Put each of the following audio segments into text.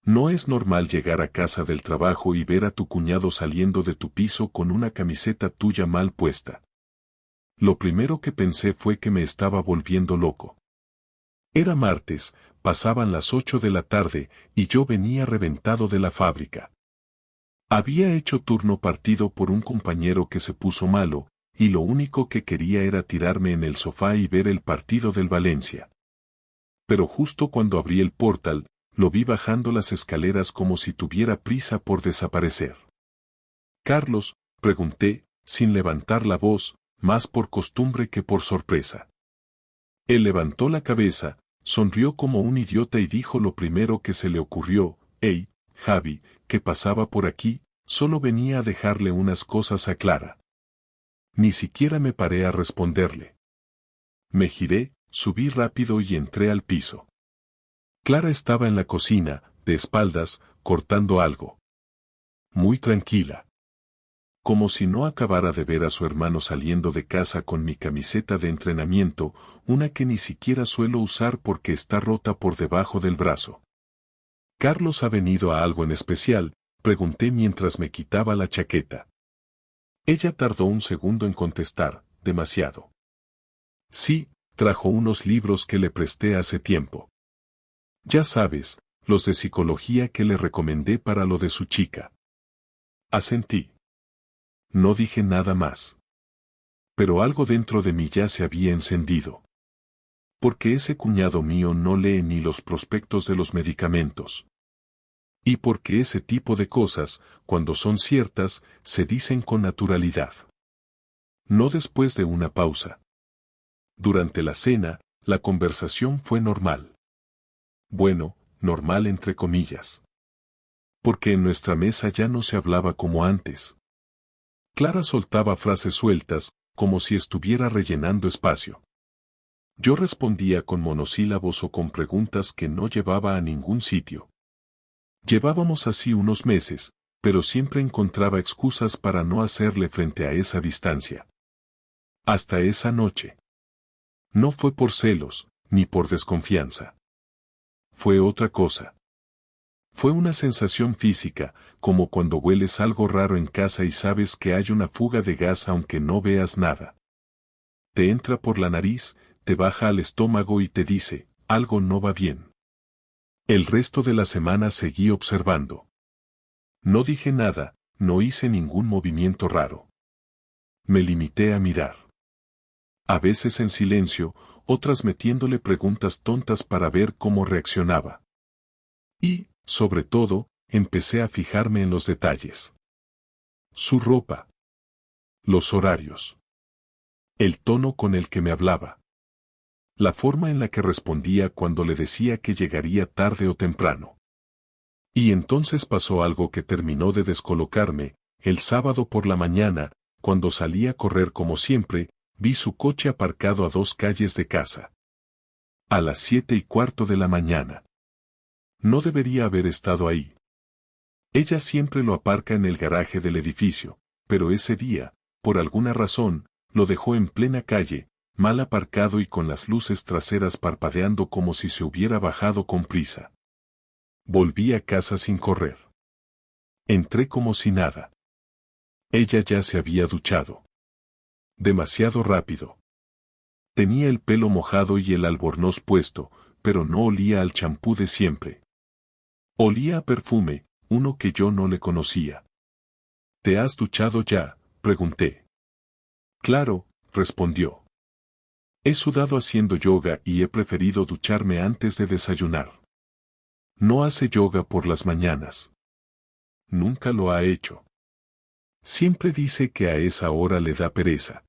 No es normal llegar a casa del trabajo y ver a tu cuñado saliendo de tu piso con una camiseta tuya mal puesta. Lo primero que pensé fue que me estaba volviendo loco. Era martes, pasaban las 8 de la tarde y yo venía reventado de la fábrica. Había hecho turno partido por un compañero que se puso malo, y lo único que quería era tirarme en el sofá y ver el partido del Valencia. Pero justo cuando abrí el portal, lo vi bajando las escaleras como si tuviera prisa por desaparecer. «Carlos», pregunté, sin levantar la voz, más por costumbre que por sorpresa. Él levantó la cabeza, sonrió como un idiota y dijo lo primero que se le ocurrió: «Hey, Javi, ¿qué pasaba por aquí? Solo venía a dejarle unas cosas a Clara». Ni siquiera me paré a responderle. Me giré, subí rápido y entré al piso. Clara estaba en la cocina, de espaldas, cortando algo. Muy tranquila. Como si no acabara de ver a su hermano saliendo de casa con mi camiseta de entrenamiento, una que ni siquiera suelo usar porque está rota por debajo del brazo. «¿Carlos ha venido a algo en especial?», pregunté mientras me quitaba la chaqueta. Ella tardó un segundo en contestar: «Demasiado». «Sí, trajo unos libros que le presté hace tiempo. Ya sabes, los de psicología que le recomendé para lo de su chica». Asentí. No dije nada más. Pero algo dentro de mí ya se había encendido. Porque ese cuñado mío no lee ni los prospectos de los medicamentos. Y porque ese tipo de cosas, cuando son ciertas, se dicen con naturalidad. No después de una pausa. Durante la cena, la conversación fue normal. Bueno, normal entre comillas. Porque en nuestra mesa ya no se hablaba como antes. Clara soltaba frases sueltas, como si estuviera rellenando espacio. Yo respondía con monosílabos o con preguntas que no llevaba a ningún sitio. Llevábamos así unos meses, pero siempre encontraba excusas para no hacerle frente a esa distancia. Hasta esa noche. No fue por celos, ni por desconfianza. Fue otra cosa. Fue una sensación física, como cuando hueles algo raro en casa y sabes que hay una fuga de gas aunque no veas nada. Te entra por la nariz, te baja al estómago y te dice: algo no va bien. El resto de la semana seguí observando. No dije nada, no hice ningún movimiento raro. Me limité a mirar. A veces en silencio, otras metiéndole preguntas tontas para ver cómo reaccionaba. Y, sobre todo, empecé a fijarme en los detalles. Su ropa. Los horarios. El tono con el que me hablaba. La forma en la que respondía cuando le decía que llegaría tarde o temprano. Y entonces pasó algo que terminó de descolocarme. El sábado por la mañana, cuando salí a correr como siempre, vi su coche aparcado a 2 calles de casa. A las 7:15 de la mañana. No debería haber estado ahí. Ella siempre lo aparca en el garaje del edificio, pero ese día, por alguna razón, lo dejó en plena calle, mal aparcado y con las luces traseras parpadeando como si se hubiera bajado con prisa. Volví a casa sin correr. Entré como si nada. Ella ya se había duchado. Demasiado rápido. Tenía el pelo mojado y el albornoz puesto, pero no olía al champú de siempre. Olía a perfume, uno que yo no le conocía. ¿Te has duchado ya?, pregunté. Claro, respondió. He sudado haciendo yoga y he preferido ducharme antes de desayunar. No hace yoga por las mañanas. Nunca lo ha hecho. Siempre dice que a esa hora le da pereza.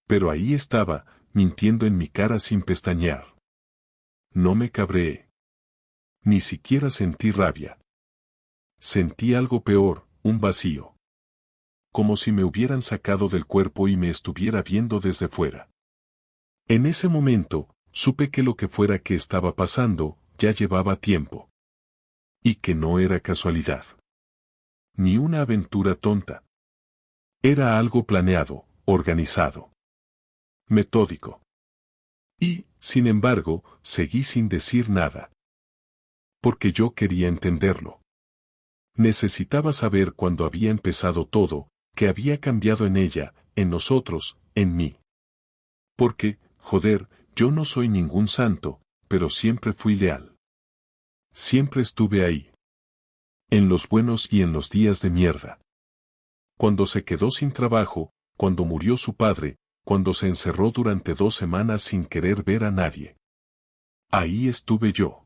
Pero ahí estaba, mintiendo en mi cara sin pestañear. No me cabreé. Ni siquiera sentí rabia. Sentí algo peor, un vacío. Como si me hubieran sacado del cuerpo y me estuviera viendo desde fuera. En ese momento, supe que lo que fuera que estaba pasando, ya llevaba tiempo. Y que no era casualidad. Ni una aventura tonta. Era algo planeado, organizado. Metódico. Y, sin embargo, seguí sin decir nada. Porque yo quería entenderlo. Necesitaba saber cuándo había empezado todo, qué había cambiado en ella, en nosotros, en mí. Porque, joder, yo no soy ningún santo, pero siempre fui leal. Siempre estuve ahí. En los buenos y en los días de mierda. Cuando se quedó sin trabajo, cuando murió su padre, cuando se encerró durante 2 semanas sin querer ver a nadie. Ahí estuve yo.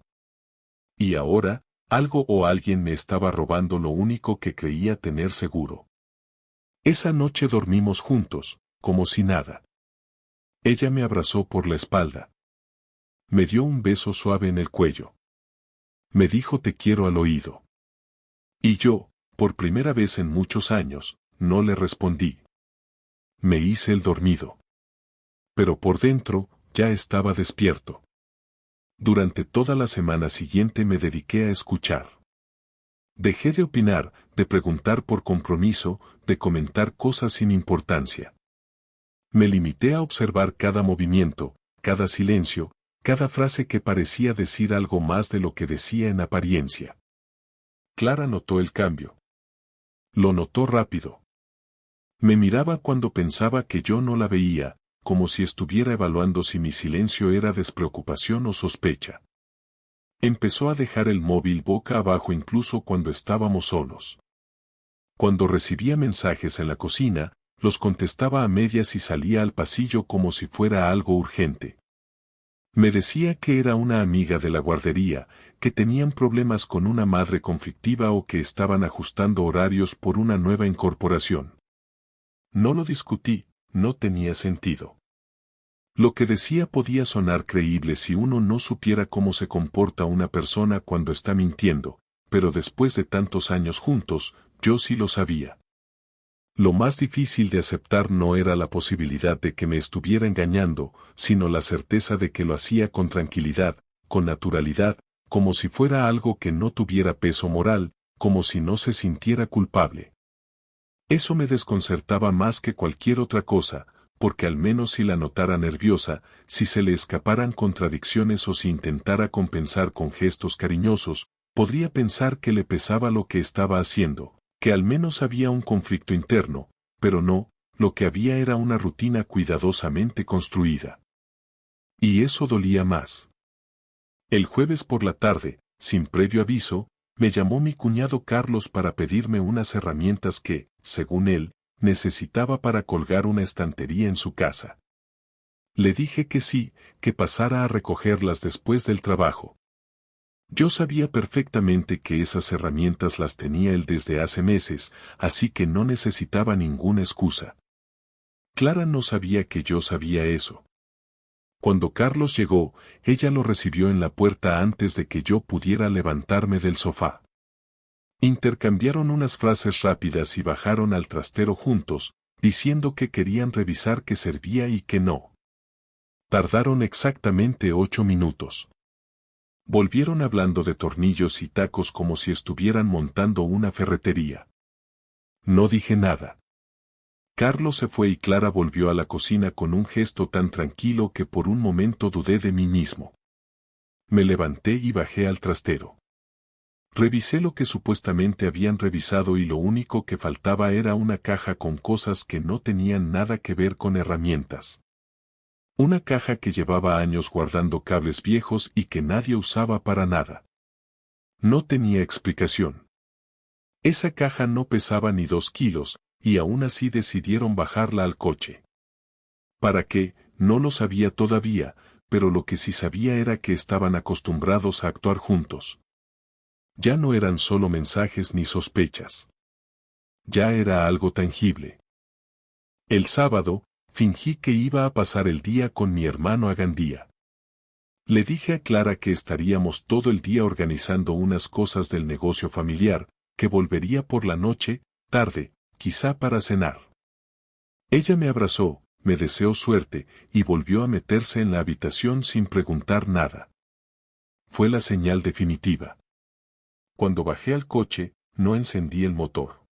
Y ahora, algo o alguien me estaba robando lo único que creía tener seguro. Esa noche dormimos juntos, como si nada. Ella me abrazó por la espalda. Me dio un beso suave en el cuello. Me dijo te quiero al oído. Y yo, por primera vez en muchos años, no le respondí. Me hice el dormido. Pero por dentro, ya estaba despierto. Durante toda la semana siguiente me dediqué a escuchar. Dejé de opinar, de preguntar por compromiso, de comentar cosas sin importancia. Me limité a observar cada movimiento, cada silencio, cada frase que parecía decir algo más de lo que decía en apariencia. Clara notó el cambio. Lo notó rápido. Me miraba cuando pensaba que yo no la veía, como si estuviera evaluando si mi silencio era despreocupación o sospecha. Empezó a dejar el móvil boca abajo incluso cuando estábamos solos. Cuando recibía mensajes en la cocina, los contestaba a medias y salía al pasillo como si fuera algo urgente. Me decía que era una amiga de la guardería, que tenían problemas con una madre conflictiva o que estaban ajustando horarios por una nueva incorporación. No lo discutí, no tenía sentido. Lo que decía podía sonar creíble si uno no supiera cómo se comporta una persona cuando está mintiendo, pero después de tantos años juntos, yo sí lo sabía. Lo más difícil de aceptar no era la posibilidad de que me estuviera engañando, sino la certeza de que lo hacía con tranquilidad, con naturalidad, como si fuera algo que no tuviera peso moral, como si no se sintiera culpable. Eso me desconcertaba más que cualquier otra cosa, porque al menos si la notara nerviosa, si se le escaparan contradicciones o si intentara compensar con gestos cariñosos, podría pensar que le pesaba lo que estaba haciendo, que al menos había un conflicto interno, pero no, lo que había era una rutina cuidadosamente construida. Y eso dolía más. El jueves por la tarde, sin previo aviso, me llamó mi cuñado Carlos para pedirme unas herramientas que, según él, necesitaba para colgar una estantería en su casa. Le dije que sí, que pasara a recogerlas después del trabajo. Yo sabía perfectamente que esas herramientas las tenía él desde hace meses, así que no necesitaba ninguna excusa. Clara no sabía que yo sabía eso. Cuando Carlos llegó, ella lo recibió en la puerta antes de que yo pudiera levantarme del sofá. Intercambiaron unas frases rápidas y bajaron al trastero juntos, diciendo que querían revisar qué servía y qué no. Tardaron exactamente 8 minutos. Volvieron hablando de tornillos y tacos como si estuvieran montando una ferretería. No dije nada. Carlos se fue y Clara volvió a la cocina con un gesto tan tranquilo que por un momento dudé de mí mismo. Me levanté y bajé al trastero. Revisé lo que supuestamente habían revisado y lo único que faltaba era una caja con cosas que no tenían nada que ver con herramientas. Una caja que llevaba años guardando cables viejos y que nadie usaba para nada. No tenía explicación. Esa caja no pesaba ni 2 kilos, y aún así decidieron bajarla al coche. ¿Para qué? No lo sabía todavía, pero lo que sí sabía era que estaban acostumbrados a actuar juntos. Ya no eran solo mensajes ni sospechas. Ya era algo tangible. El sábado, fingí que iba a pasar el día con mi hermano a Gandía. Le dije a Clara que estaríamos todo el día organizando unas cosas del negocio familiar, que volvería por la noche, tarde, quizá para cenar. Ella me abrazó, me deseó suerte, y volvió a meterse en la habitación sin preguntar nada. Fue la señal definitiva. Cuando bajé al coche, no encendí el motor.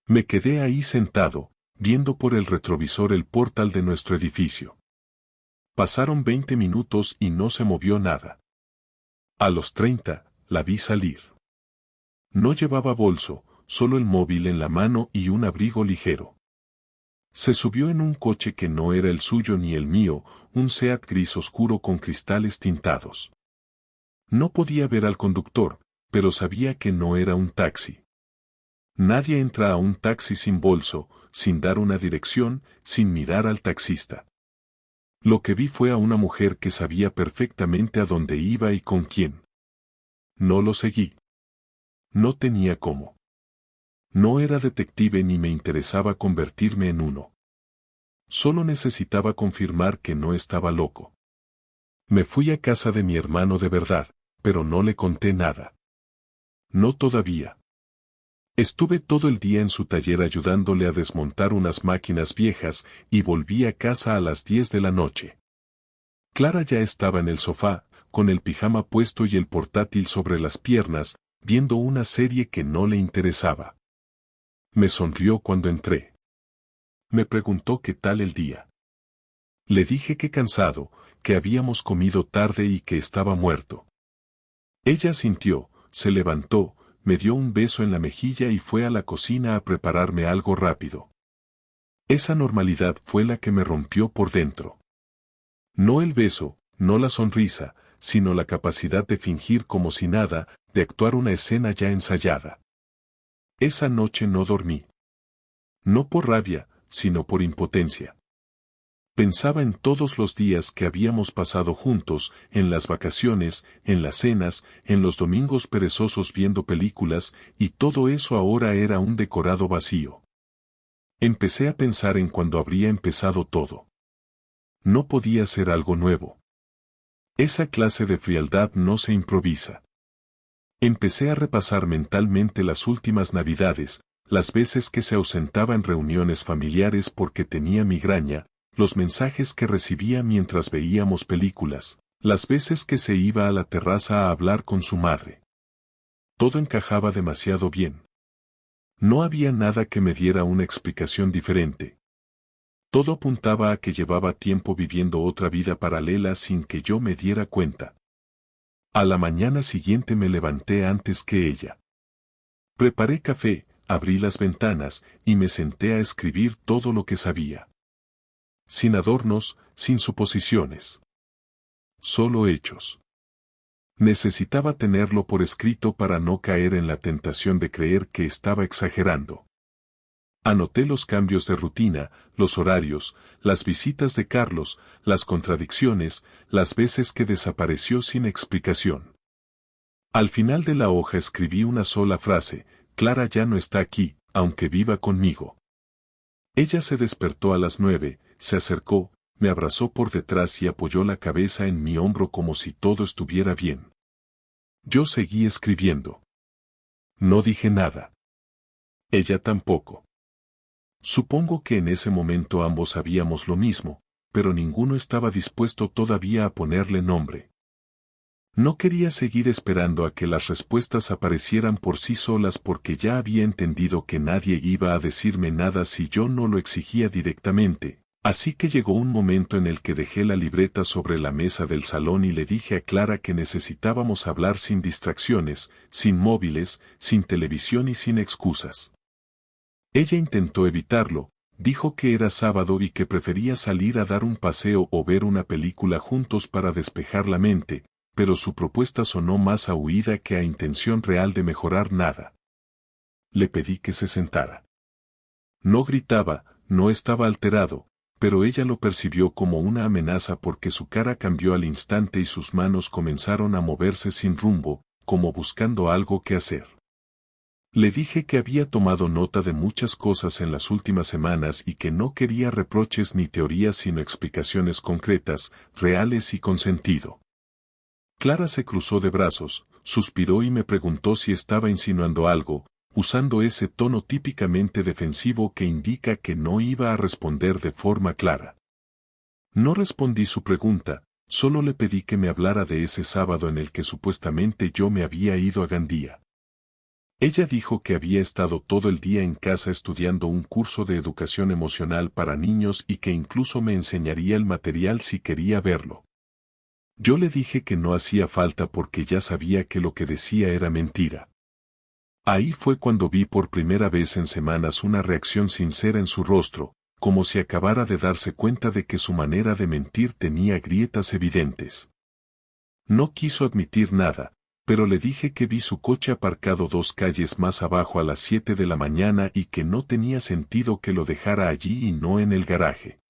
Me quedé ahí sentado, viendo por el retrovisor el portal de nuestro edificio. Pasaron 20 minutos y no se movió nada. A los 30, la vi salir. No llevaba bolso, solo el móvil en la mano y un abrigo ligero. Se subió en un coche que no era el suyo ni el mío, un Seat gris oscuro con cristales tintados. No podía ver al conductor, pero sabía que no era un taxi. Nadie entra a un taxi sin bolso, sin dar una dirección, sin mirar al taxista. Lo que vi fue a una mujer que sabía perfectamente a dónde iba y con quién. No lo seguí. No tenía cómo. No era detective ni me interesaba convertirme en uno. Solo necesitaba confirmar que no estaba loco. Me fui a casa de mi hermano de verdad, pero no le conté nada. No todavía. Estuve todo el día en su taller ayudándole a desmontar unas máquinas viejas y volví a casa a las 10 de la noche. Clara ya estaba en el sofá, con el pijama puesto y el portátil sobre las piernas, viendo una serie que no le interesaba. Me sonrió cuando entré. Me preguntó qué tal el día. Le dije que cansado, que habíamos comido tarde y que estaba muerto. Ella sintió, se levantó, me dio un beso en la mejilla y fue a la cocina a prepararme algo rápido. Esa normalidad fue la que me rompió por dentro. No el beso, no la sonrisa, sino la capacidad de fingir como si nada, de actuar una escena ya ensayada. Esa noche no dormí. No por rabia, sino por impotencia. Pensaba en todos los días que habíamos pasado juntos, en las vacaciones, en las cenas, en los domingos perezosos viendo películas, y todo eso ahora era un decorado vacío. Empecé a pensar en cuando habría empezado todo. No podía ser algo nuevo. Esa clase de frialdad no se improvisa. Empecé a repasar mentalmente las últimas Navidades, las veces que se ausentaba en reuniones familiares porque tenía migraña, los mensajes que recibía mientras veíamos películas, las veces que se iba a la terraza a hablar con su madre. Todo encajaba demasiado bien. No había nada que me diera una explicación diferente. Todo apuntaba a que llevaba tiempo viviendo otra vida paralela sin que yo me diera cuenta. A la mañana siguiente me levanté antes que ella. Preparé café, abrí las ventanas y me senté a escribir todo lo que sabía. Sin adornos, sin suposiciones. Solo hechos. Necesitaba tenerlo por escrito para no caer en la tentación de creer que estaba exagerando. Anoté los cambios de rutina, los horarios, las visitas de Carlos, las contradicciones, las veces que desapareció sin explicación. Al final de la hoja escribí una sola frase: Clara ya no está aquí, aunque viva conmigo. Ella se despertó a las 9, se acercó, me abrazó por detrás y apoyó la cabeza en mi hombro como si todo estuviera bien. Yo seguí escribiendo. No dije nada. Ella tampoco. Supongo que en ese momento ambos sabíamos lo mismo, pero ninguno estaba dispuesto todavía a ponerle nombre. No quería seguir esperando a que las respuestas aparecieran por sí solas porque ya había entendido que nadie iba a decirme nada si yo no lo exigía directamente, así que llegó un momento en el que dejé la libreta sobre la mesa del salón y le dije a Clara que necesitábamos hablar sin distracciones, sin móviles, sin televisión y sin excusas. Ella intentó evitarlo, dijo que era sábado y que prefería salir a dar un paseo o ver una película juntos para despejar la mente, pero su propuesta sonó más a huida que a intención real de mejorar nada. Le pedí que se sentara. No gritaba, no estaba alterado, pero ella lo percibió como una amenaza porque su cara cambió al instante y sus manos comenzaron a moverse sin rumbo, como buscando algo que hacer. Le dije que había tomado nota de muchas cosas en las últimas semanas y que no quería reproches ni teorías sino explicaciones concretas, reales y con sentido. Clara se cruzó de brazos, suspiró y me preguntó si estaba insinuando algo, usando ese tono típicamente defensivo que indica que no iba a responder de forma clara. No respondí su pregunta, solo le pedí que me hablara de ese sábado en el que supuestamente yo me había ido a Gandía. Ella dijo que había estado todo el día en casa estudiando un curso de educación emocional para niños y que incluso me enseñaría el material si quería verlo. Yo le dije que no hacía falta porque ya sabía que lo que decía era mentira. Ahí fue cuando vi por primera vez en semanas una reacción sincera en su rostro, como si acabara de darse cuenta de que su manera de mentir tenía grietas evidentes. No quiso admitir nada, pero le dije que vi su coche aparcado 2 calles más abajo a las 7 de la mañana y que no tenía sentido que lo dejara allí y no en el garaje.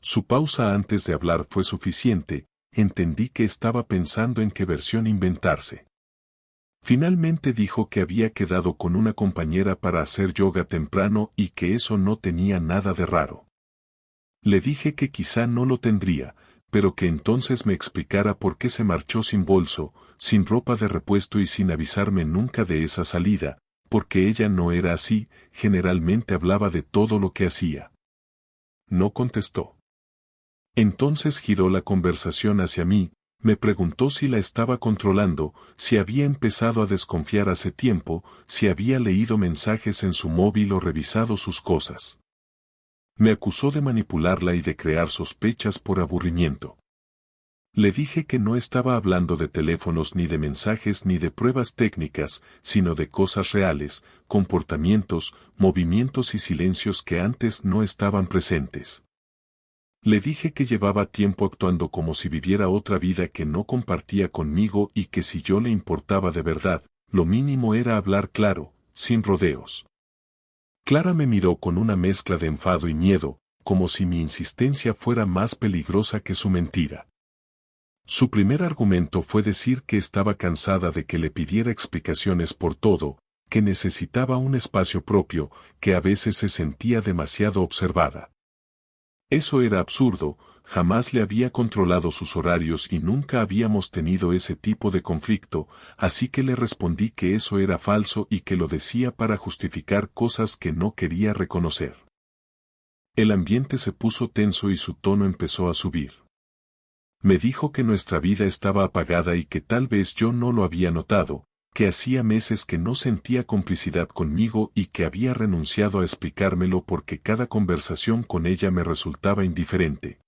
Su pausa antes de hablar fue suficiente, entendí que estaba pensando en qué versión inventarse. Finalmente dijo que había quedado con una compañera para hacer yoga temprano y que eso no tenía nada de raro. Le dije que quizá no lo tendría, pero que entonces me explicara por qué se marchó sin bolso, sin ropa de repuesto y sin avisarme nunca de esa salida, porque ella no era así, generalmente hablaba de todo lo que hacía. No contestó. Entonces giró la conversación hacia mí, me preguntó si la estaba controlando, si había empezado a desconfiar hace tiempo, si había leído mensajes en su móvil o revisado sus cosas. Me acusó de manipularla y de crear sospechas por aburrimiento. Le dije que no estaba hablando de teléfonos ni de mensajes ni de pruebas técnicas, sino de cosas reales, comportamientos, movimientos y silencios que antes no estaban presentes. Le dije que llevaba tiempo actuando como si viviera otra vida que no compartía conmigo y que si yo le importaba de verdad, lo mínimo era hablar claro, sin rodeos. Clara me miró con una mezcla de enfado y miedo, como si mi insistencia fuera más peligrosa que su mentira. Su primer argumento fue decir que estaba cansada de que le pidiera explicaciones por todo, que necesitaba un espacio propio, que a veces se sentía demasiado observada. Eso era absurdo, jamás le había controlado sus horarios y nunca habíamos tenido ese tipo de conflicto, así que le respondí que eso era falso y que lo decía para justificar cosas que no quería reconocer. El ambiente se puso tenso y su tono empezó a subir. Me dijo que nuestra vida estaba apagada y que tal vez yo no lo había notado, que hacía meses que no sentía complicidad conmigo y que había renunciado a explicármelo porque cada conversación con ella me resultaba indiferente.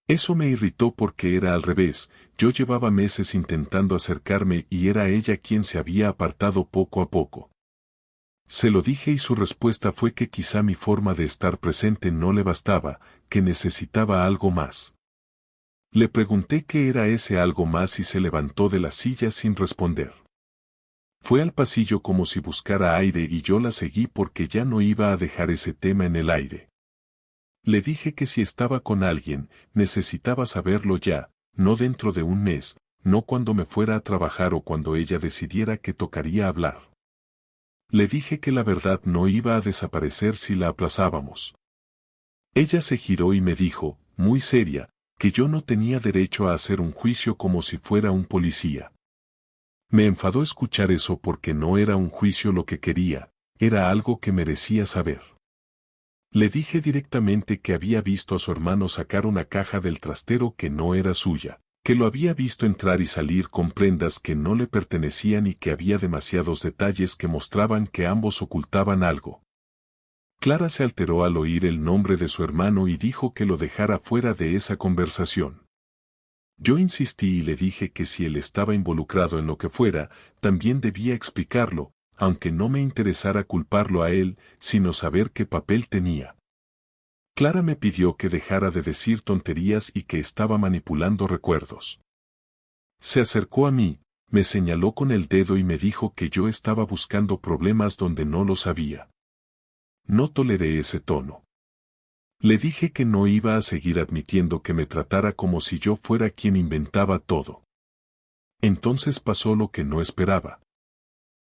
Eso me irritó porque era al revés, yo llevaba meses intentando acercarme y era ella quien se había apartado poco a poco. Se lo dije y su respuesta fue que quizá mi forma de estar presente no le bastaba, que necesitaba algo más. Le pregunté qué era ese algo más y se levantó de la silla sin responder. Fue al pasillo como si buscara aire y yo la seguí porque ya no iba a dejar ese tema en el aire. Le dije que si estaba con alguien, necesitaba saberlo ya, no dentro de un mes, no cuando me fuera a trabajar o cuando ella decidiera que tocaría hablar. Le dije que la verdad no iba a desaparecer si la aplazábamos. Ella se giró y me dijo, muy seria, que yo no tenía derecho a hacer un juicio como si fuera un policía. Me enfadó escuchar eso porque no era un juicio lo que quería, era algo que merecía saber. Le dije directamente que había visto a su hermano sacar una caja del trastero que no era suya, que lo había visto entrar y salir con prendas que no le pertenecían y que había demasiados detalles que mostraban que ambos ocultaban algo. Clara se alteró al oír el nombre de su hermano y dijo que lo dejara fuera de esa conversación. Yo insistí y le dije que si él estaba involucrado en lo que fuera, también debía explicarlo, aunque no me interesara culparlo a él, sino saber qué papel tenía. Clara me pidió que dejara de decir tonterías y que estaba manipulando recuerdos. Se acercó a mí, me señaló con el dedo y me dijo que yo estaba buscando problemas donde no los había. No toleré ese tono. Le dije que no iba a seguir admitiendo que me tratara como si yo fuera quien inventaba todo. Entonces pasó lo que no esperaba.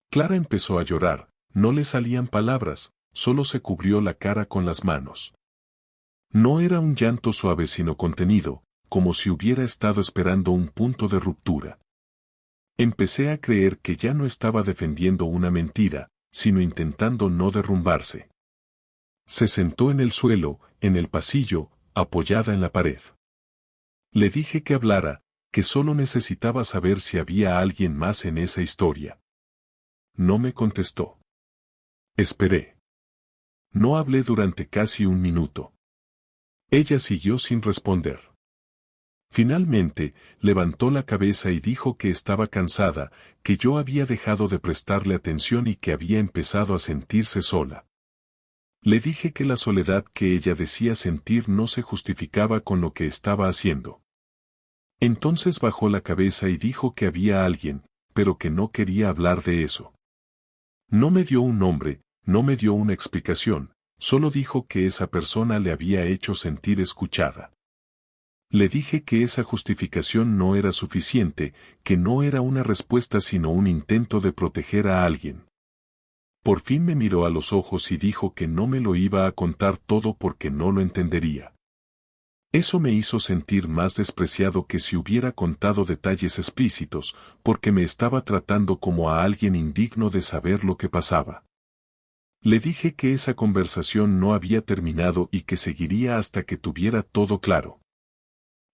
Clara empezó a llorar, no le salían palabras, solo se cubrió la cara con las manos. No era un llanto suave sino contenido, como si hubiera estado esperando un punto de ruptura. Empecé a creer que ya no estaba defendiendo una mentira, sino intentando no derrumbarse. Se sentó en el suelo, en el pasillo, apoyada en la pared. Le dije que hablara, que solo necesitaba saber si había alguien más en esa historia. No me contestó. Esperé. No hablé durante casi un minuto. Ella siguió sin responder. Finalmente, levantó la cabeza y dijo que estaba cansada, que yo había dejado de prestarle atención y que había empezado a sentirse sola. Le dije que la soledad que ella decía sentir no se justificaba con lo que estaba haciendo. Entonces bajó la cabeza y dijo que había alguien, pero que no quería hablar de eso. No me dio un nombre, no me dio una explicación, solo dijo que esa persona le había hecho sentir escuchada. Le dije que esa justificación no era suficiente, que no era una respuesta sino un intento de proteger a alguien. Por fin me miró a los ojos y dijo que no me lo iba a contar todo porque no lo entendería. Eso me hizo sentir más despreciado que si hubiera contado detalles explícitos, porque me estaba tratando como a alguien indigno de saber lo que pasaba. Le dije que esa conversación no había terminado y que seguiría hasta que tuviera todo claro.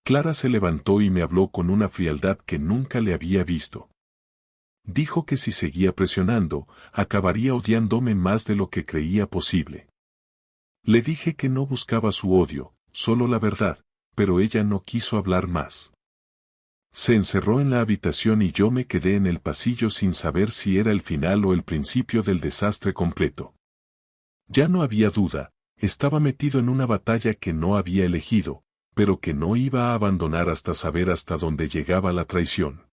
Clara se levantó y me habló con una frialdad que nunca le había visto. Dijo que si seguía presionando, acabaría odiándome más de lo que creía posible. Le dije que no buscaba su odio, solo la verdad, pero ella no quiso hablar más. Se encerró en la habitación y yo me quedé en el pasillo sin saber si era el final o el principio del desastre completo. Ya no había duda, estaba metido en una batalla que no había elegido, pero que no iba a abandonar hasta saber hasta dónde llegaba la traición.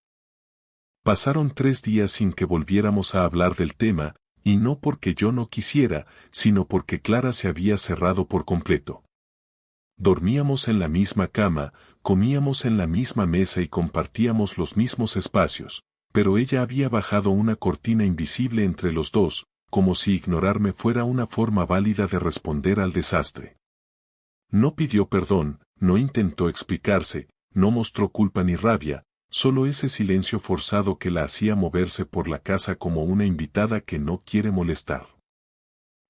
Pasaron 3 días sin que volviéramos a hablar del tema, y no porque yo no quisiera, sino porque Clara se había cerrado por completo. Dormíamos en la misma cama, comíamos en la misma mesa y compartíamos los mismos espacios, pero ella había bajado una cortina invisible entre los dos, como si ignorarme fuera una forma válida de responder al desastre. No pidió perdón, no intentó explicarse, no mostró culpa ni rabia, solo ese silencio forzado que la hacía moverse por la casa como una invitada que no quiere molestar.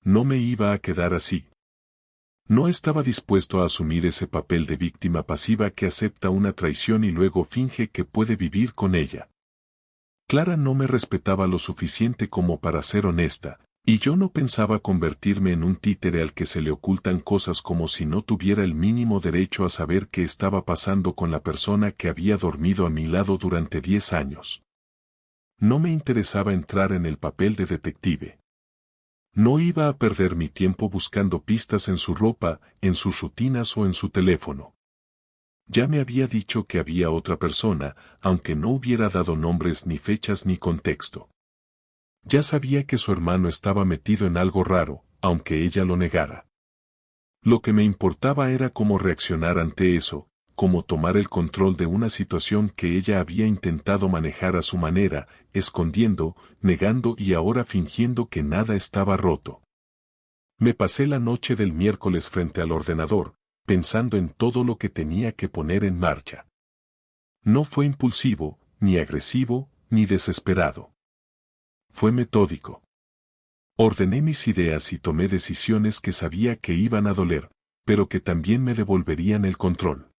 No me iba a quedar así. No estaba dispuesto a asumir ese papel de víctima pasiva que acepta una traición y luego finge que puede vivir con ella. Clara no me respetaba lo suficiente como para ser honesta, y yo no pensaba convertirme en un títere al que se le ocultan cosas como si no tuviera el mínimo derecho a saber qué estaba pasando con la persona que había dormido a mi lado durante 10 años. No me interesaba entrar en el papel de detective. No iba a perder mi tiempo buscando pistas en su ropa, en sus rutinas o en su teléfono. Ya me había dicho que había otra persona, aunque no hubiera dado nombres ni fechas ni contexto. Ya sabía que su hermano estaba metido en algo raro, aunque ella lo negara. Lo que me importaba era cómo reaccionar ante eso, cómo tomar el control de una situación que ella había intentado manejar a su manera, escondiendo, negando y ahora fingiendo que nada estaba roto. Me pasé la noche del miércoles frente al ordenador, pensando en todo lo que tenía que poner en marcha. No fue impulsivo, ni agresivo, ni desesperado. Fue metódico. Ordené mis ideas y tomé decisiones que sabía que iban a doler, pero que también me devolverían el control.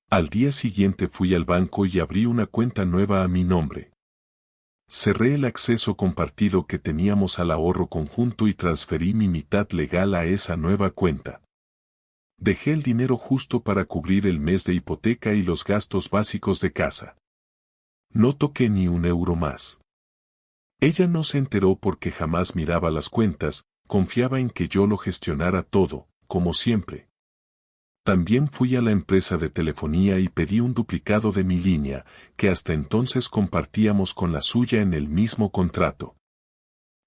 Al día siguiente fui al banco y abrí una cuenta nueva a mi nombre. Cerré el acceso compartido que teníamos al ahorro conjunto y transferí mi mitad legal a esa nueva cuenta. Dejé el dinero justo para cubrir el mes de hipoteca y los gastos básicos de casa. No toqué ni un euro más. Ella no se enteró porque jamás miraba las cuentas, confiaba en que yo lo gestionara todo, como siempre. También fui a la empresa de telefonía y pedí un duplicado de mi línea, que hasta entonces compartíamos con la suya en el mismo contrato.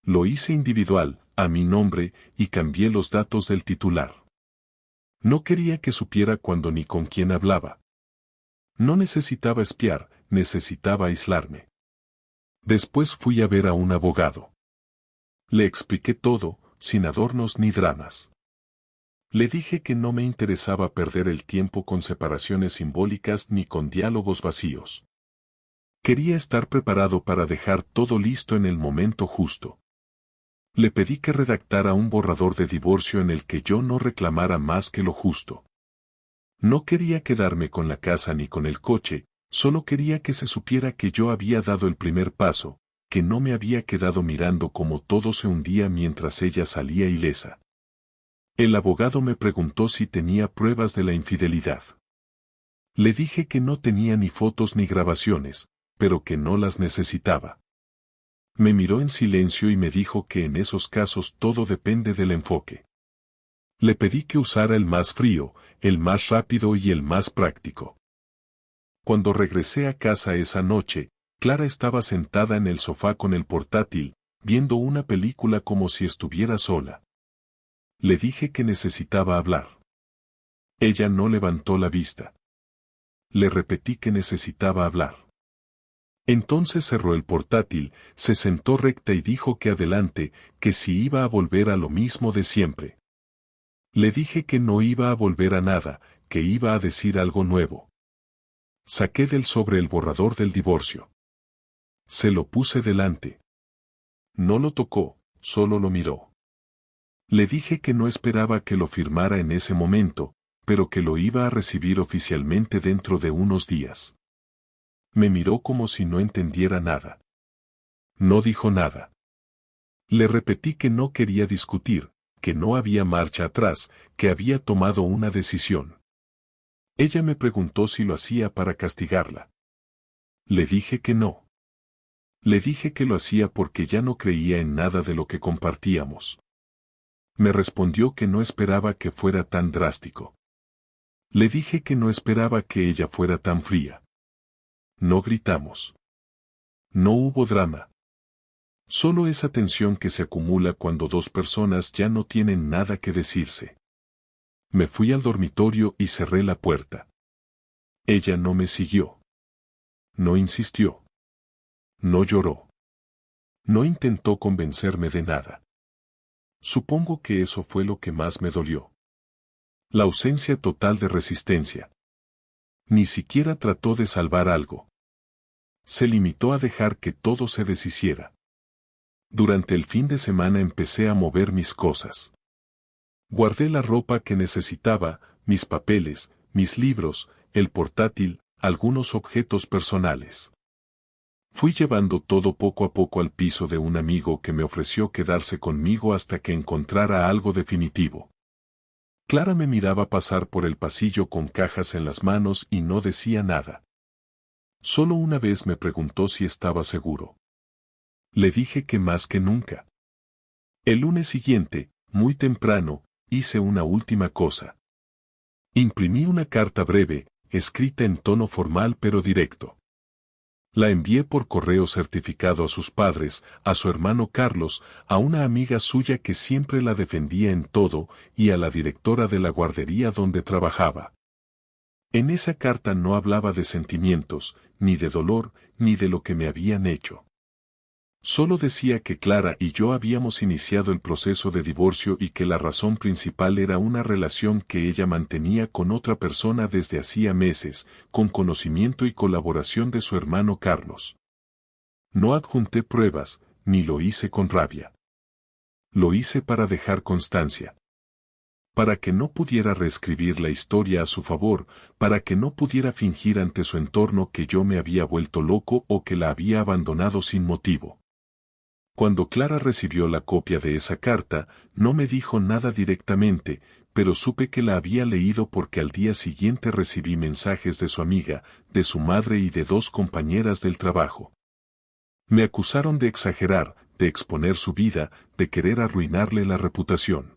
Lo hice individual, a mi nombre, y cambié los datos del titular. No quería que supiera cuándo ni con quién hablaba. No necesitaba espiar, necesitaba aislarme. Después fui a ver a un abogado. Le expliqué todo, sin adornos ni dramas. Le dije que no me interesaba perder el tiempo con separaciones simbólicas ni con diálogos vacíos. Quería estar preparado para dejar todo listo en el momento justo. Le pedí que redactara un borrador de divorcio en el que yo no reclamara más que lo justo. No quería quedarme con la casa ni con el coche, solo quería que se supiera que yo había dado el primer paso, que no me había quedado mirando como todo se hundía mientras ella salía ilesa. El abogado me preguntó si tenía pruebas de la infidelidad. Le dije que no tenía ni fotos ni grabaciones, pero que no las necesitaba. Me miró en silencio y me dijo que en esos casos todo depende del enfoque. Le pedí que usara el más frío, el más rápido y el más práctico. Cuando regresé a casa esa noche, Clara estaba sentada en el sofá con el portátil, viendo una película como si estuviera sola. Le dije que necesitaba hablar. Ella no levantó la vista. Le repetí que necesitaba hablar. Entonces cerró el portátil, se sentó recta y dijo que adelante, que si iba a volver a lo mismo de siempre. Le dije que no iba a volver a nada, que iba a decir algo nuevo. Saqué del sobre el borrador del divorcio. Se lo puse delante. No lo tocó, solo lo miró. Le dije que no esperaba que lo firmara en ese momento, pero que lo iba a recibir oficialmente dentro de unos días. Me miró como si no entendiera nada. No dijo nada. Le repetí que no quería discutir, que no había marcha atrás, que había tomado una decisión. Ella me preguntó si lo hacía para castigarla. Le dije que no. Le dije que lo hacía porque ya no creía en nada de lo que compartíamos. Me respondió que no esperaba que fuera tan drástico. Le dije que no esperaba que ella fuera tan fría. No gritamos. No hubo drama. Solo esa tensión que se acumula cuando dos personas ya no tienen nada que decirse. Me fui al dormitorio y cerré la puerta. Ella no me siguió. No insistió. No lloró. No intentó convencerme de nada. Supongo que eso fue lo que más me dolió. La ausencia total de resistencia. Ni siquiera trató de salvar algo. Se limitó a dejar que todo se deshiciera. Durante el fin de semana empecé a mover mis cosas. Guardé la ropa que necesitaba, mis papeles, mis libros, el portátil, algunos objetos personales. Fui llevando todo poco a poco al piso de un amigo que me ofreció quedarse conmigo hasta que encontrara algo definitivo. Clara me miraba pasar por el pasillo con cajas en las manos y no decía nada. Solo una vez me preguntó si estaba seguro. Le dije que más que nunca. El lunes siguiente, muy temprano, hice una última cosa. Imprimí una carta breve, escrita en tono formal pero directo. La envié por correo certificado a sus padres, a su hermano Carlos, a una amiga suya que siempre la defendía en todo, y a la directora de la guardería donde trabajaba. En esa carta no hablaba de sentimientos, ni de dolor, ni de lo que me habían hecho. Solo decía que Clara y yo habíamos iniciado el proceso de divorcio y que la razón principal era una relación que ella mantenía con otra persona desde hacía meses, con conocimiento y colaboración de su hermano Carlos. No adjunté pruebas, ni lo hice con rabia. Lo hice para dejar constancia. Para que no pudiera reescribir la historia a su favor, para que no pudiera fingir ante su entorno que yo me había vuelto loco o que la había abandonado sin motivo. Cuando Clara recibió la copia de esa carta, no me dijo nada directamente, pero supe que la había leído porque al día siguiente recibí mensajes de su amiga, de su madre y de dos compañeras del trabajo. Me acusaron de exagerar, de exponer su vida, de querer arruinarle la reputación.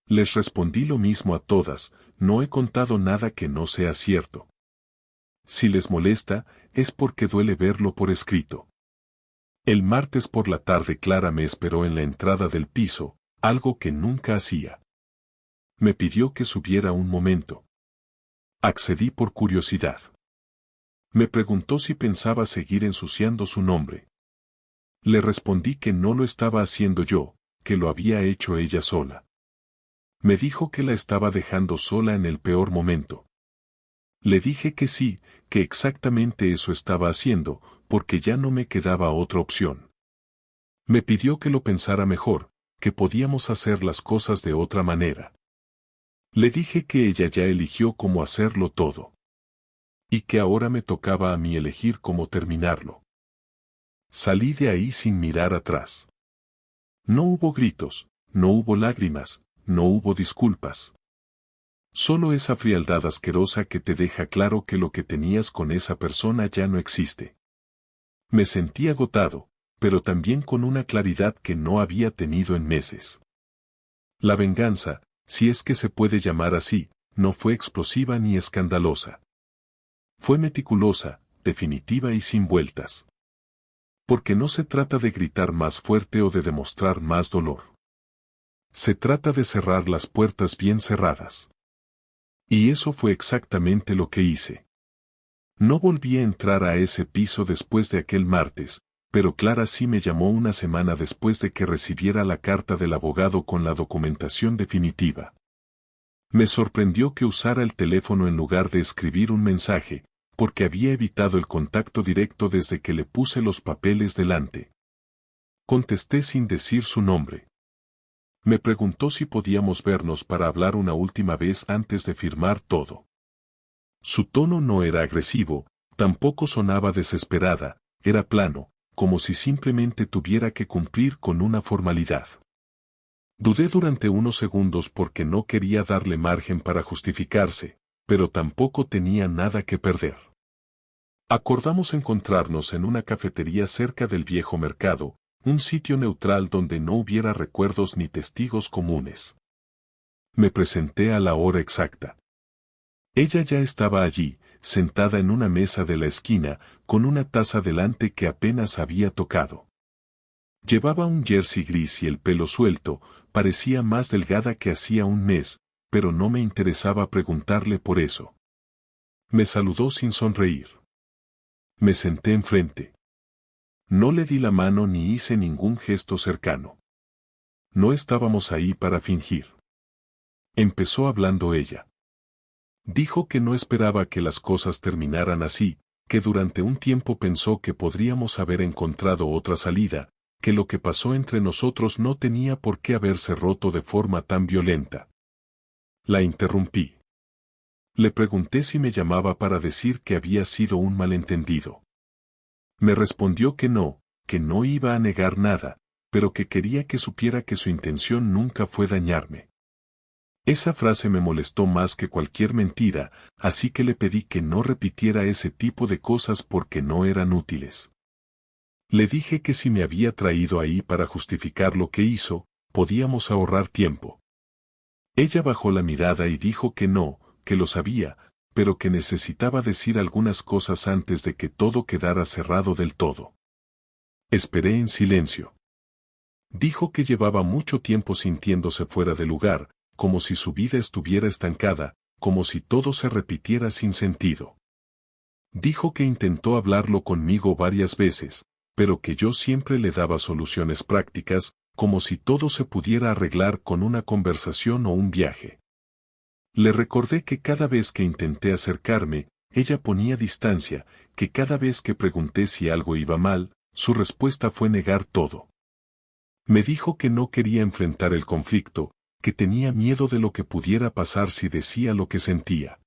Les respondí lo mismo a todas, no he contado nada que no sea cierto. Si les molesta, es porque duele verlo por escrito. El martes por la tarde Clara me esperó en la entrada del piso, algo que nunca hacía. Me pidió que subiera un momento. Accedí por curiosidad. Me preguntó si pensaba seguir ensuciando su nombre. Le respondí que no lo estaba haciendo yo, que lo había hecho ella sola. Me dijo que la estaba dejando sola en el peor momento. Le dije que sí, que exactamente eso estaba haciendo, porque ya no me quedaba otra opción. Me pidió que lo pensara mejor, que podíamos hacer las cosas de otra manera. Le dije que ella ya eligió cómo hacerlo todo. Y que ahora me tocaba a mí elegir cómo terminarlo. Salí de ahí sin mirar atrás. No hubo gritos, no hubo lágrimas, no hubo disculpas. Solo esa frialdad asquerosa que te deja claro que lo que tenías con esa persona ya no existe. Me sentí agotado, pero también con una claridad que no había tenido en meses. La venganza, si es que se puede llamar así, no fue explosiva ni escandalosa. Fue meticulosa, definitiva y sin vueltas. Porque no se trata de gritar más fuerte o de demostrar más dolor. Se trata de cerrar las puertas bien cerradas. Y eso fue exactamente lo que hice. No volví a entrar a ese piso después de aquel martes, pero Clara sí me llamó una semana después de que recibiera la carta del abogado con la documentación definitiva. Me sorprendió que usara el teléfono en lugar de escribir un mensaje, porque había evitado el contacto directo desde que le puse los papeles delante. Contesté sin decir su nombre. Me preguntó si podíamos vernos para hablar una última vez antes de firmar todo. Su tono no era agresivo, tampoco sonaba desesperada, era plano, como si simplemente tuviera que cumplir con una formalidad. Dudé durante unos segundos porque no quería darle margen para justificarse, pero tampoco tenía nada que perder. Acordamos encontrarnos en una cafetería cerca del viejo mercado, un sitio neutral donde no hubiera recuerdos ni testigos comunes. Me presenté a la hora exacta. Ella ya estaba allí, sentada en una mesa de la esquina, con una taza delante que apenas había tocado. Llevaba un jersey gris y el pelo suelto, parecía más delgada que hacía un mes, pero no me interesaba preguntarle por eso. Me saludó sin sonreír. Me senté enfrente. No le di la mano ni hice ningún gesto cercano. No estábamos ahí para fingir. Empezó hablando ella. Dijo que no esperaba que las cosas terminaran así, que durante un tiempo pensó que podríamos haber encontrado otra salida, que lo que pasó entre nosotros no tenía por qué haberse roto de forma tan violenta. La interrumpí. Le pregunté si me llamaba para decir que había sido un malentendido. Me respondió que no iba a negar nada, pero que quería que supiera que su intención nunca fue dañarme. Esa frase me molestó más que cualquier mentira, así que le pedí que no repitiera ese tipo de cosas porque no eran útiles. Le dije que si me había traído ahí para justificar lo que hizo, podíamos ahorrar tiempo. Ella bajó la mirada y dijo que no, que lo sabía, pero que necesitaba decir algunas cosas antes de que todo quedara cerrado del todo. Esperé en silencio. Dijo que llevaba mucho tiempo sintiéndose fuera de lugar, como si su vida estuviera estancada, como si todo se repitiera sin sentido. Dijo que intentó hablarlo conmigo varias veces, pero que yo siempre le daba soluciones prácticas, como si todo se pudiera arreglar con una conversación o un viaje. Le recordé que cada vez que intenté acercarme, ella ponía distancia, que cada vez que pregunté si algo iba mal, su respuesta fue negar todo. Me dijo que no quería enfrentar el conflicto, que tenía miedo de lo que pudiera pasar si decía lo que sentía.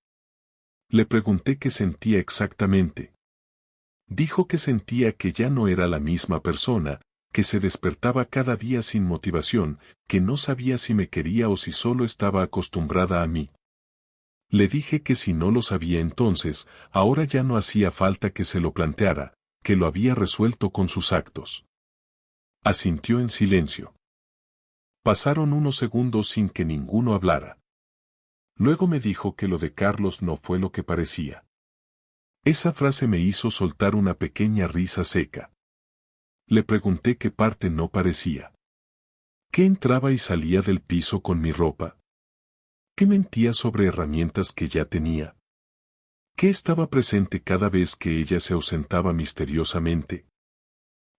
Le pregunté qué sentía exactamente. Dijo que sentía que ya no era la misma persona, que se despertaba cada día sin motivación, que no sabía si me quería o si solo estaba acostumbrada a mí. Le dije que si no lo sabía entonces, ahora ya no hacía falta que se lo planteara, que lo había resuelto con sus actos. Asintió en silencio. Pasaron unos segundos sin que ninguno hablara. Luego me dijo que lo de Carlos no fue lo que parecía. Esa frase me hizo soltar una pequeña risa seca. Le pregunté qué parte no parecía. ¿Qué entraba y salía del piso con mi ropa? ¿Qué mentía sobre herramientas que ya tenía? ¿Qué estaba presente cada vez que ella se ausentaba misteriosamente?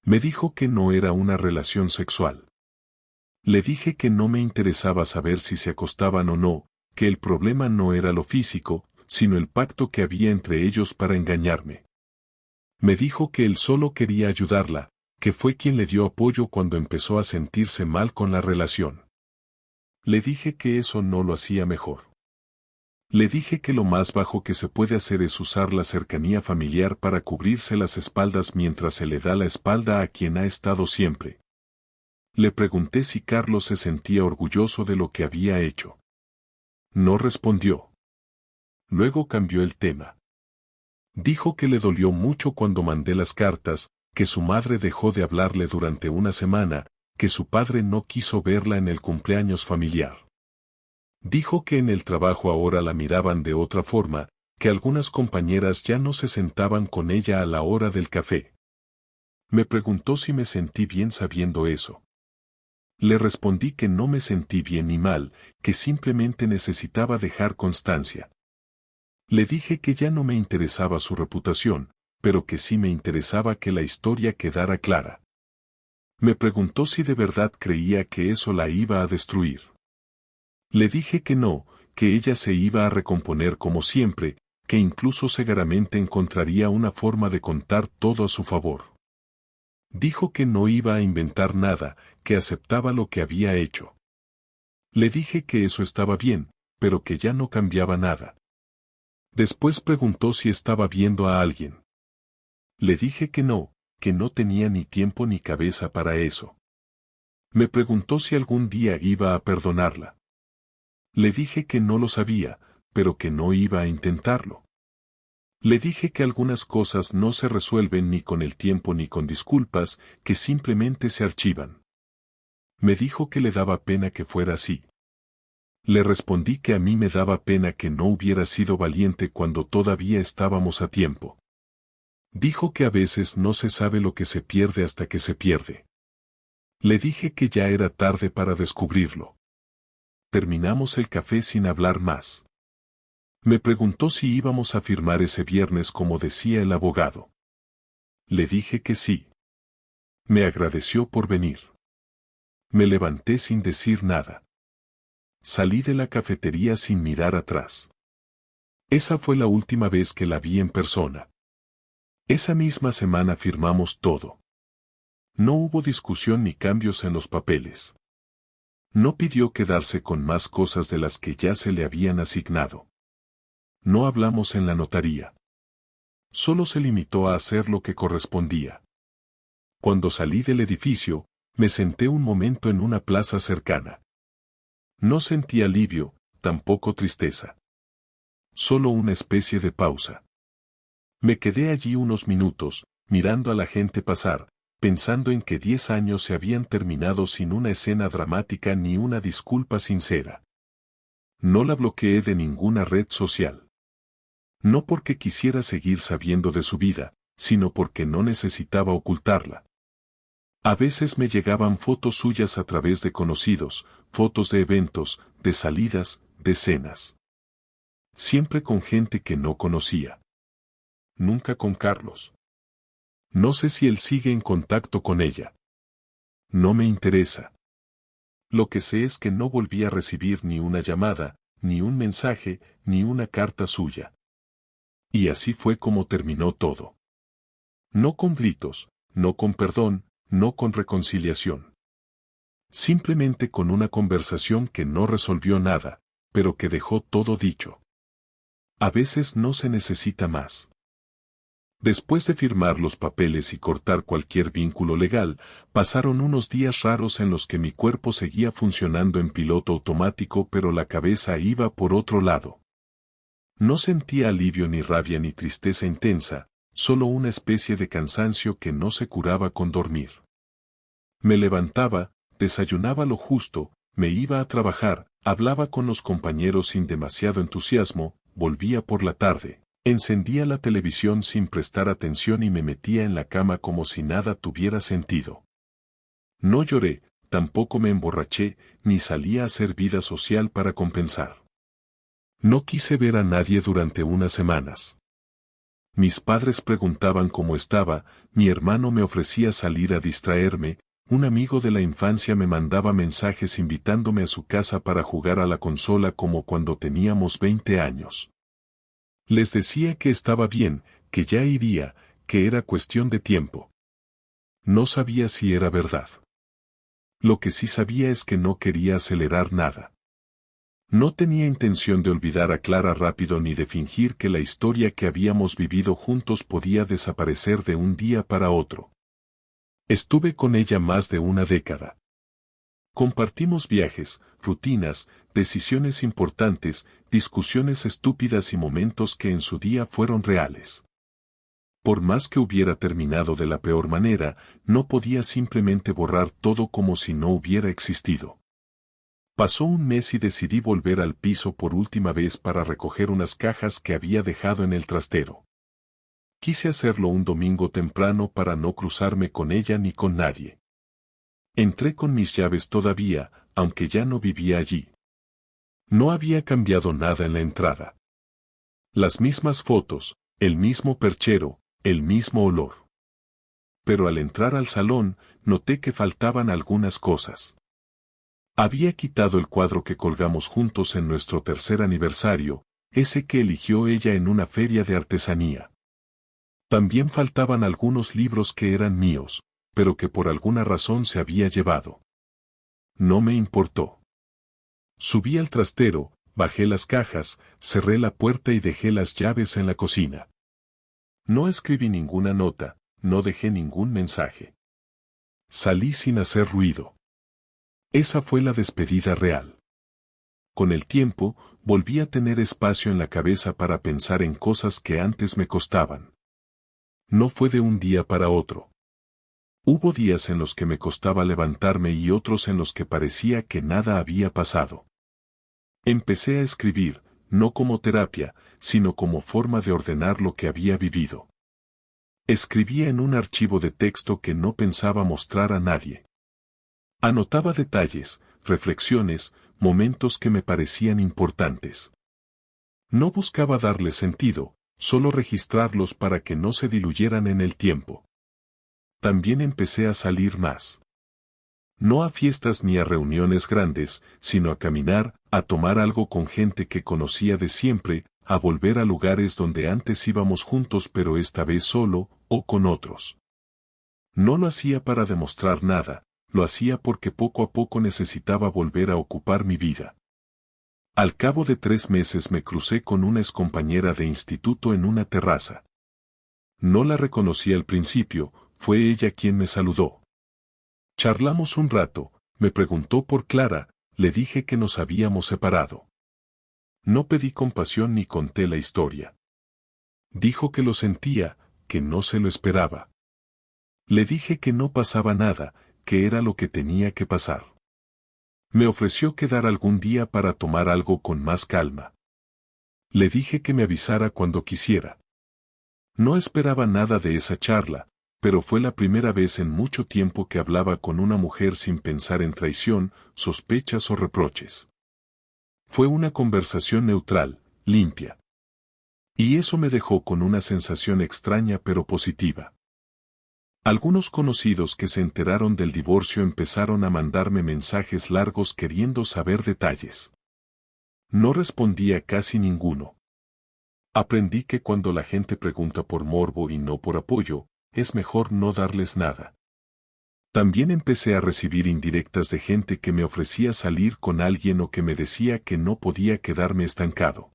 Me dijo que no era una relación sexual. Le dije que no me interesaba saber si se acostaban o no, que el problema no era lo físico, sino el pacto que había entre ellos para engañarme. Me dijo que él solo quería ayudarla, que fue quien le dio apoyo cuando empezó a sentirse mal con la relación. Le dije que eso no lo hacía mejor. Le dije que lo más bajo que se puede hacer es usar la cercanía familiar para cubrirse las espaldas mientras se le da la espalda a quien ha estado siempre. Le pregunté si Carlos se sentía orgulloso de lo que había hecho. No respondió. Luego cambió el tema. Dijo que le dolió mucho cuando mandé las cartas, que su madre dejó de hablarle durante una semana, que su padre no quiso verla en el cumpleaños familiar. Dijo que en el trabajo ahora la miraban de otra forma, que algunas compañeras ya no se sentaban con ella a la hora del café. Me preguntó si me sentí bien sabiendo eso. Le respondí que no me sentí bien ni mal, que simplemente necesitaba dejar constancia. Le dije que ya no me interesaba su reputación, pero que sí me interesaba que la historia quedara clara. Me preguntó si de verdad creía que eso la iba a destruir. Le dije que no, que ella se iba a recomponer como siempre, que incluso seguramente encontraría una forma de contar todo a su favor. Dijo que no iba a inventar nada, que aceptaba lo que había hecho. Le dije que eso estaba bien, pero que ya no cambiaba nada. Después preguntó si estaba viendo a alguien. Le dije que no tenía ni tiempo ni cabeza para eso. Me preguntó si algún día iba a perdonarla. Le dije que no lo sabía, pero que no iba a intentarlo. Le dije que algunas cosas no se resuelven ni con el tiempo ni con disculpas, que simplemente se archivan. Me dijo que le daba pena que fuera así. Le respondí que a mí me daba pena que no hubiera sido valiente cuando todavía estábamos a tiempo. Dijo que a veces no se sabe lo que se pierde hasta que se pierde. Le dije que ya era tarde para descubrirlo. Terminamos el café sin hablar más. Me preguntó si íbamos a firmar ese viernes como decía el abogado. Le dije que sí. Me agradeció por venir. Me levanté sin decir nada. Salí de la cafetería sin mirar atrás. Esa fue la última vez que la vi en persona. Esa misma semana firmamos todo. No hubo discusión ni cambios en los papeles. No pidió quedarse con más cosas de las que ya se le habían asignado. No hablamos en la notaría. Solo se limitó a hacer lo que correspondía. Cuando salí del edificio, me senté un momento en una plaza cercana. No sentí alivio, tampoco tristeza. Solo una especie de pausa. Me quedé allí unos minutos, mirando a la gente pasar, pensando en que 10 años se habían terminado sin una escena dramática ni una disculpa sincera. No la bloqueé de ninguna red social. No porque quisiera seguir sabiendo de su vida, sino porque no necesitaba ocultarla. A veces me llegaban fotos suyas a través de conocidos, fotos de eventos, de salidas, de cenas. Siempre con gente que no conocía. Nunca con Carlos. No sé si él sigue en contacto con ella. No me interesa. Lo que sé es que no volví a recibir ni una llamada, ni un mensaje, ni una carta suya. Y así fue como terminó todo. No con gritos, no con perdón, no con reconciliación. Simplemente con una conversación que no resolvió nada, pero que dejó todo dicho. A veces no se necesita más. Después de firmar los papeles y cortar cualquier vínculo legal, pasaron unos días raros en los que mi cuerpo seguía funcionando en piloto automático, pero la cabeza iba por otro lado. No sentía alivio ni rabia ni tristeza intensa, solo una especie de cansancio que no se curaba con dormir. Me levantaba, desayunaba lo justo, me iba a trabajar, hablaba con los compañeros sin demasiado entusiasmo, volvía por la tarde, encendía la televisión sin prestar atención y me metía en la cama como si nada tuviera sentido. No lloré, tampoco me emborraché, ni salí a hacer vida social para compensar. No quise ver a nadie durante unas semanas. Mis padres preguntaban cómo estaba, mi hermano me ofrecía salir a distraerme, un amigo de la infancia me mandaba mensajes invitándome a su casa para jugar a la consola como cuando teníamos 20 años. Les decía que estaba bien, que ya iría, que era cuestión de tiempo. No sabía si era verdad. Lo que sí sabía es que no quería acelerar nada. No tenía intención de olvidar a Clara rápido ni de fingir que la historia que habíamos vivido juntos podía desaparecer de un día para otro. Estuve con ella más de una década. Compartimos viajes, rutinas, decisiones importantes, discusiones estúpidas y momentos que en su día fueron reales. Por más que hubiera terminado de la peor manera, no podía simplemente borrar todo como si no hubiera existido. Pasó un mes y decidí volver al piso por última vez para recoger unas cajas que había dejado en el trastero. Quise hacerlo un domingo temprano para no cruzarme con ella ni con nadie. Entré con mis llaves todavía, aunque ya no vivía allí. No había cambiado nada en la entrada. Las mismas fotos, el mismo perchero, el mismo olor. Pero al entrar al salón, noté que faltaban algunas cosas. Había quitado el cuadro que colgamos juntos en nuestro tercer aniversario, ese que eligió ella en una feria de artesanía. También faltaban algunos libros que eran míos, pero que por alguna razón se había llevado. No me importó. Subí al trastero, bajé las cajas, cerré la puerta y dejé las llaves en la cocina. No escribí ninguna nota, no dejé ningún mensaje. Salí sin hacer ruido. Esa fue la despedida real. Con el tiempo, volví a tener espacio en la cabeza para pensar en cosas que antes me costaban. No fue de un día para otro. Hubo días en los que me costaba levantarme y otros en los que parecía que nada había pasado. Empecé a escribir, no como terapia, sino como forma de ordenar lo que había vivido. Escribía en un archivo de texto que no pensaba mostrar a nadie. Anotaba detalles, reflexiones, momentos que me parecían importantes. No buscaba darle sentido, solo registrarlos para que no se diluyeran en el tiempo. También empecé a salir más. No a fiestas ni a reuniones grandes, sino a caminar, a tomar algo con gente que conocía de siempre, a volver a lugares donde antes íbamos juntos pero esta vez solo, o con otros. No lo hacía para demostrar nada, lo hacía porque poco a poco necesitaba volver a ocupar mi vida. Al cabo de 3 meses me crucé con una excompañera de instituto en una terraza. No la reconocí al principio, fue ella quien me saludó. Charlamos un rato, me preguntó por Clara, le dije que nos habíamos separado. No pedí compasión ni conté la historia. Dijo que lo sentía, que no se lo esperaba. Le dije que no pasaba nada, que era lo que tenía que pasar. Me ofreció quedar algún día para tomar algo con más calma. Le dije que me avisara cuando quisiera. No esperaba nada de esa charla, pero fue la primera vez en mucho tiempo que hablaba con una mujer sin pensar en traición, sospechas o reproches. Fue una conversación neutral, limpia. Y eso me dejó con una sensación extraña pero positiva. Algunos conocidos que se enteraron del divorcio empezaron a mandarme mensajes largos queriendo saber detalles. No respondía casi ninguno. Aprendí que cuando la gente pregunta por morbo y no por apoyo, es mejor no darles nada. También empecé a recibir indirectas de gente que me ofrecía salir con alguien o que me decía que no podía quedarme estancado.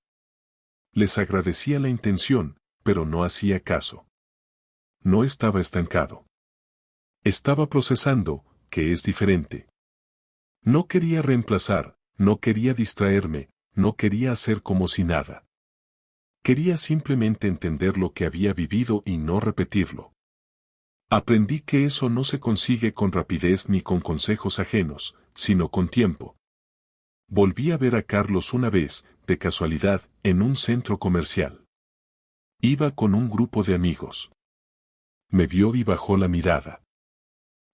Les agradecía la intención, pero no hacía caso. No estaba estancado. Estaba procesando, que es diferente. No quería reemplazar, no quería distraerme, no quería hacer como si nada. Quería simplemente entender lo que había vivido y no repetirlo. Aprendí que eso no se consigue con rapidez ni con consejos ajenos, sino con tiempo. Volví a ver a Carlos una vez, de casualidad, en un centro comercial. Iba con un grupo de amigos. Me vio y bajó la mirada.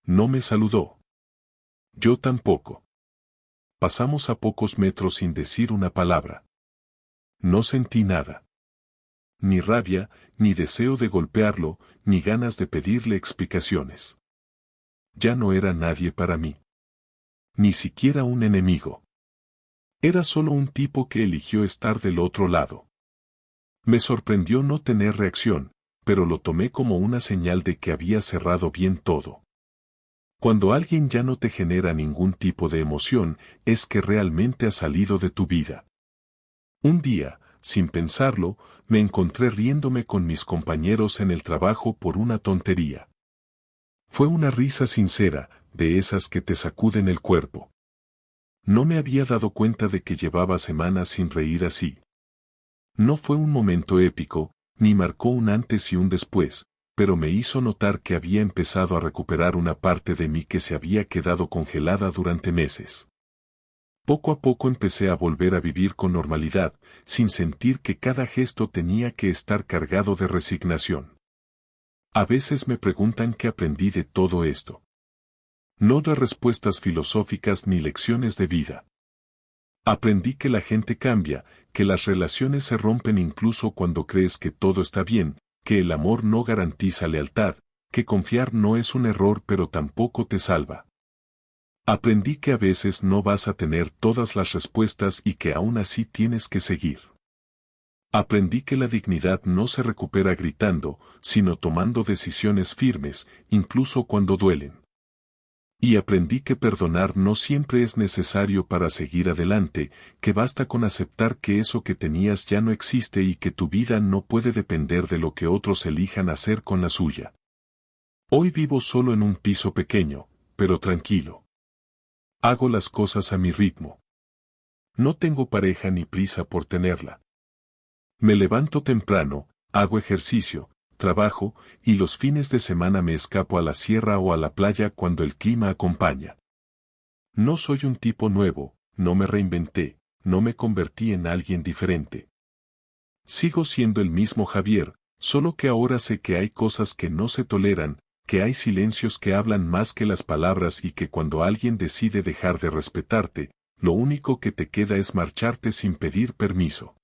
No me saludó. Yo tampoco. Pasamos a pocos metros sin decir una palabra. No sentí nada. Ni rabia, ni deseo de golpearlo, ni ganas de pedirle explicaciones. Ya no era nadie para mí. Ni siquiera un enemigo. Era solo un tipo que eligió estar del otro lado. Me sorprendió no tener reacción, pero lo tomé como una señal de que había cerrado bien todo. Cuando alguien ya no te genera ningún tipo de emoción, es que realmente ha salido de tu vida. Un día, sin pensarlo, me encontré riéndome con mis compañeros en el trabajo por una tontería. Fue una risa sincera, de esas que te sacuden el cuerpo. No me había dado cuenta de que llevaba semanas sin reír así. No fue un momento épico, ni marcó un antes y un después, pero me hizo notar que había empezado a recuperar una parte de mí que se había quedado congelada durante meses. Poco a poco empecé a volver a vivir con normalidad, sin sentir que cada gesto tenía que estar cargado de resignación. A veces me preguntan qué aprendí de todo esto. No de respuestas filosóficas ni lecciones de vida. Aprendí que la gente cambia, que las relaciones se rompen incluso cuando crees que todo está bien, que el amor no garantiza lealtad, que confiar no es un error pero tampoco te salva. Aprendí que a veces no vas a tener todas las respuestas y que aún así tienes que seguir. Aprendí que la dignidad no se recupera gritando, sino tomando decisiones firmes, incluso cuando duelen. Y aprendí que perdonar no siempre es necesario para seguir adelante, que basta con aceptar que eso que tenías ya no existe y que tu vida no puede depender de lo que otros elijan hacer con la suya. Hoy vivo solo en un piso pequeño, pero tranquilo. Hago las cosas a mi ritmo. No tengo pareja ni prisa por tenerla. Me levanto temprano, hago ejercicio, trabajo, y los fines de semana me escapo a la sierra o a la playa cuando el clima acompaña. No soy un tipo nuevo, no me reinventé, no me convertí en alguien diferente. Sigo siendo el mismo Javier, solo que ahora sé que hay cosas que no se toleran, que hay silencios que hablan más que las palabras y que cuando alguien decide dejar de respetarte, lo único que te queda es marcharte sin pedir permiso.